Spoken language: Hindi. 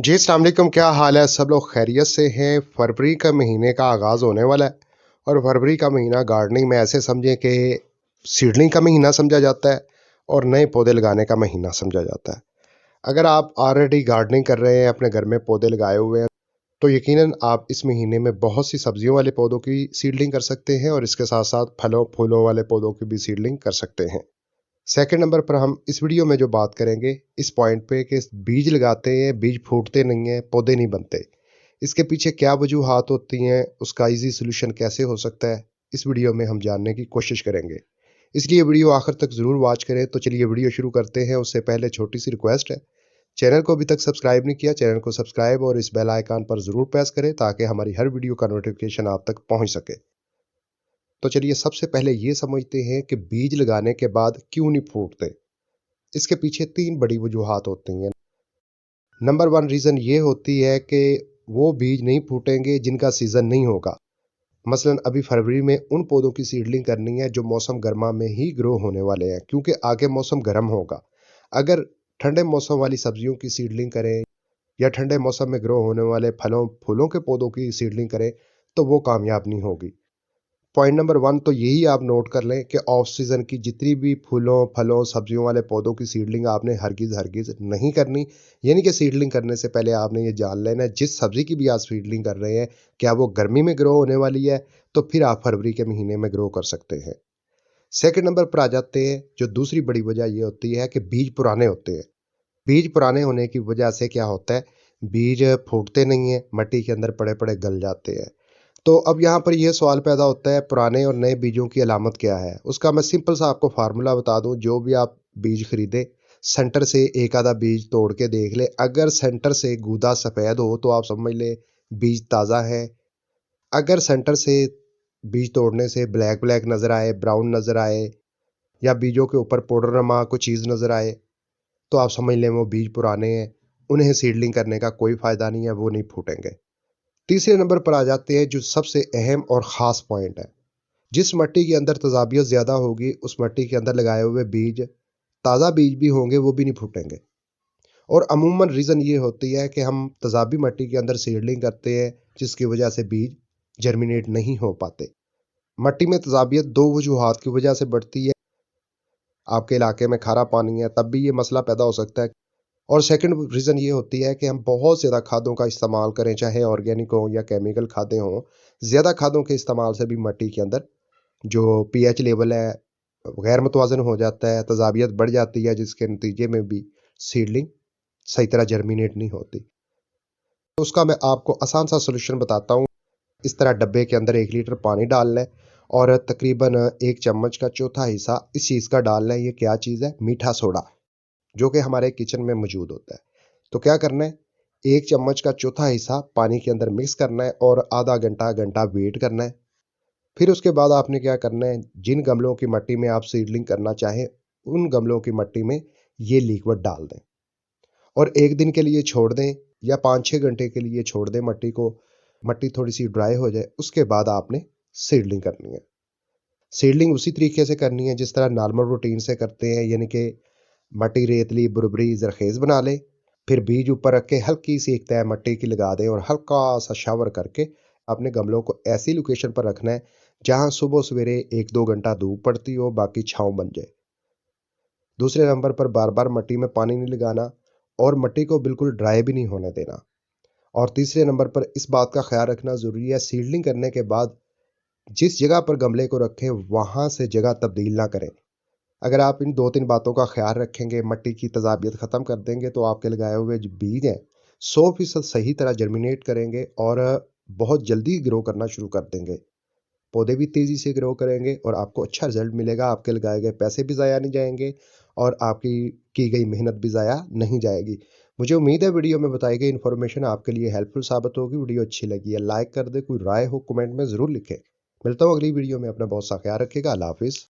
जी, अस्सलाम वालेकुम। क्या हाल है? सब लोग खैरियत से हैं। फरवरी का महीने का आगाज़ होने वाला है और फरवरी का महीना गार्डनिंग में ऐसे समझें कि सीडलिंग का महीना समझा जाता है और नए पौधे लगाने का महीना समझा जाता है। अगर आप ऑलरेडी गार्डनिंग कर रहे हैं, अपने घर में पौधे लगाए हुए हैं, तो यकीनन आप इस महीने में बहुत सी सब्जियों वाले पौधों की सीडलिंग कर सकते हैं और इसके साथ-साथ फलों, फूलों वाले पौधों की भी सीडलिंग कर सकते हैं। सेकंड नंबर पर हम इस वीडियो में जो बात करेंगे इस पॉइंट पे कि बीज लगाते हैं, बीज फूटते नहीं हैं, पौधे नहीं बनते। इसके पीछे क्या वजूहात होती हैं, उसका ईज़ी सॉल्यूशन कैसे हो सकता है, इस वीडियो में हम जानने की कोशिश करेंगे। इसलिए वीडियो आखिर तक ज़रूर वॉच करें। तो चलिए वीडियो शुरू करते हैं। उससे पहले छोटी सी रिक्वेस्ट है, चैनल को अभी तक सब्सक्राइब नहीं किया, चैनल को सब्सक्राइब और इस बेल आइकन पर ज़रूर प्रेस करें ताकि हमारी हर वीडियो का नोटिफिकेशन आप तक पहुँच सके। तो चलिए सबसे पहले ये समझते हैं कि बीज लगाने के बाद क्यों नहीं फूटते। इसके पीछे 3 बड़ी वजूहात होती हैं। नंबर 1 रीज़न ये होती है कि वो बीज नहीं फूटेंगे जिनका सीज़न नहीं होगा। मसलन अभी फरवरी में उन पौधों की सीडलिंग करनी है जो मौसम गर्मा में ही ग्रो होने वाले हैं, क्योंकि आगे मौसम गर्म होगा। अगर ठंडे मौसम वाली सब्जियों की सीडलिंग करें या ठंडे मौसम में ग्रो होने वाले फलों फूलों के पौधों की सीडलिंग करें, तो वो कामयाब नहीं होगी। पॉइंट नंबर 1 तो यही आप नोट कर लें कि ऑफ सीज़न की जितनी भी फूलों, फलों, सब्जियों वाले पौधों की सीडलिंग आपने हरगिज़ नहीं करनी। यानी कि सीडलिंग करने से पहले आपने ये जान लेना है, जिस सब्ज़ी की भी आप सीडलिंग कर रहे हैं, क्या वो गर्मी में ग्रो होने वाली है? तो फिर आप फरवरी के महीने में ग्रो कर सकते हैं। सेकंड नंबर पर आ जाते हैं, जो दूसरी बड़ी वजह ये होती है कि बीज पुराने होते हैं। बीज पुराने होने की वजह से क्या होता है, बीज फूटते नहीं हैं, मिट्टी के अंदर पड़े-पड़े गल जाते हैं। तो अब यहाँ पर यह सवाल पैदा होता है, पुराने और नए बीजों की अलामत क्या है? उसका मैं सिंपल सा आपको फार्मूला बता दूँ। जो भी आप बीज खरीदें, सेंटर से एक आधा बीज तोड़ के देख लें। अगर सेंटर से गूदा सफ़ेद हो तो आप समझ लें बीज ताज़ा है। अगर सेंटर से बीज तोड़ने से ब्लैक ब्लैक नज़र आए, ब्राउन नज़र आए या बीजों के ऊपर पाउडर-नमा कोई चीज़ नज़र आए, तो आप समझ लें वो बीज पुराने हैं। उन्हें सीडलिंग करने का कोई फ़ायदा नहीं है, वो नहीं फूटेंगे। तीसरे नंबर पर आ जाते हैं जो सबसे अहम और ख़ास पॉइंट है। जिस मिट्टी के अंदर तेज़ाबियत ज़्यादा होगी, उस मिट्टी के अंदर लगाए हुए बीज, ताज़ा बीज भी होंगे, वो भी नहीं फूटेंगे। और अमूमन रीज़न ये होती है कि हम तेज़ाबी मिट्टी के अंदर सीडलिंग करते हैं, जिसकी वजह से बीज जर्मिनेट नहीं हो पाते। मिट्टी में तेज़ाबियत 2 वजूहात की वजह से बढ़ती है। आपके इलाके में खारा पानी है, तब भी ये मसला पैदा हो सकता है। और सेकंड रीज़न ये होती है कि हम बहुत ज़्यादा खादों का इस्तेमाल करें, चाहे ऑर्गेनिक हो या केमिकल खादें हों। ज़्यादा खादों के इस्तेमाल से भी मिट्टी के अंदर जो पीएच लेवल है गैर मुतवाज़न हो जाता है, तेज़ाबियत बढ़ जाती है, जिसके नतीजे में भी सीडलिंग सही तरह जर्मिनेट नहीं होती। तो उसका मैं आपको आसान सा सॉल्यूशन बताता हूँ। इस तरह डब्बे के अंदर 1 लीटर पानी डाल लें और तकरीबन 1 चम्मच का चौथा हिस्सा इस चीज़ का डाल लें। ये क्या चीज़ है? मीठा सोडा, जो कि हमारे किचन में मौजूद होता है। तो क्या करना है, 1 चम्मच का चौथा हिस्सा पानी के अंदर मिक्स करना है और आधा घंटा वेट करना है। फिर उसके बाद आपने क्या करना है, जिन गमलों की मिट्टी में आप सीडलिंग करना चाहें, उन गमलों की मिट्टी में ये लिक्विड डाल दें और 1 दिन के लिए छोड़ दें या 5-6 घंटे के लिए छोड़ दें मिट्टी को। मिट्टी थोड़ी-सी ड्राई हो जाए, उसके बाद आपने सीडलिंग करनी है। सीडलिंग उसी तरीके से करनी है जिस तरह नॉर्मल रूटीन से करते हैं, यानी कि मिट्टी रेतली, बुरबरी, ज़रख़ेज़ बना लें। फिर बीज ऊपर रख के हल्की सी एक तह मिट्टी की लगा दें और हल्का सा शावर करके अपने गमलों को ऐसी लोकेशन पर रखना है जहां सुबह सवेरे 1-2 घंटा धूप पड़ती हो, बाकी छाँव बन जाए। दूसरे नंबर पर बार बार मिट्टी में पानी नहीं लगाना और मिट्टी को बिल्कुल ड्राई भी नहीं होने देना। और तीसरे नंबर पर इस बात का ख्याल रखना ज़रूरी है, सीडलिंग करने के बाद जिस जगह पर गमले को रखें वहां से जगह तब्दील ना करें। अगर आप इन 2-3 बातों का ख्याल रखेंगे, मिट्टी की तेज़ाबियत ख़त्म कर देंगे, तो आपके लगाए हुए जो बीज हैं 100% सही तरह जर्मिनेट करेंगे और बहुत जल्दी ग्रो करना शुरू कर देंगे। पौधे भी तेज़ी से ग्रो करेंगे और आपको अच्छा रिजल्ट मिलेगा। आपके लगाए गए पैसे भी ज़ाया नहीं जाएंगे और आपकी की गई मेहनत भी ज़ाया नहीं जाएगी। मुझे उम्मीद है वीडियो में बताई गई इन्फॉर्मेशन आपके लिए हेल्पफुल साबित होगी। वीडियो अच्छी लगी है लाइक कर दे, कोई राय हो कमेंट में ज़रूर लिखें। मिलता हूँ अगली वीडियो में। अपना बहुत सा ख्याल रखिएगा। अल्लाह हाफिज़।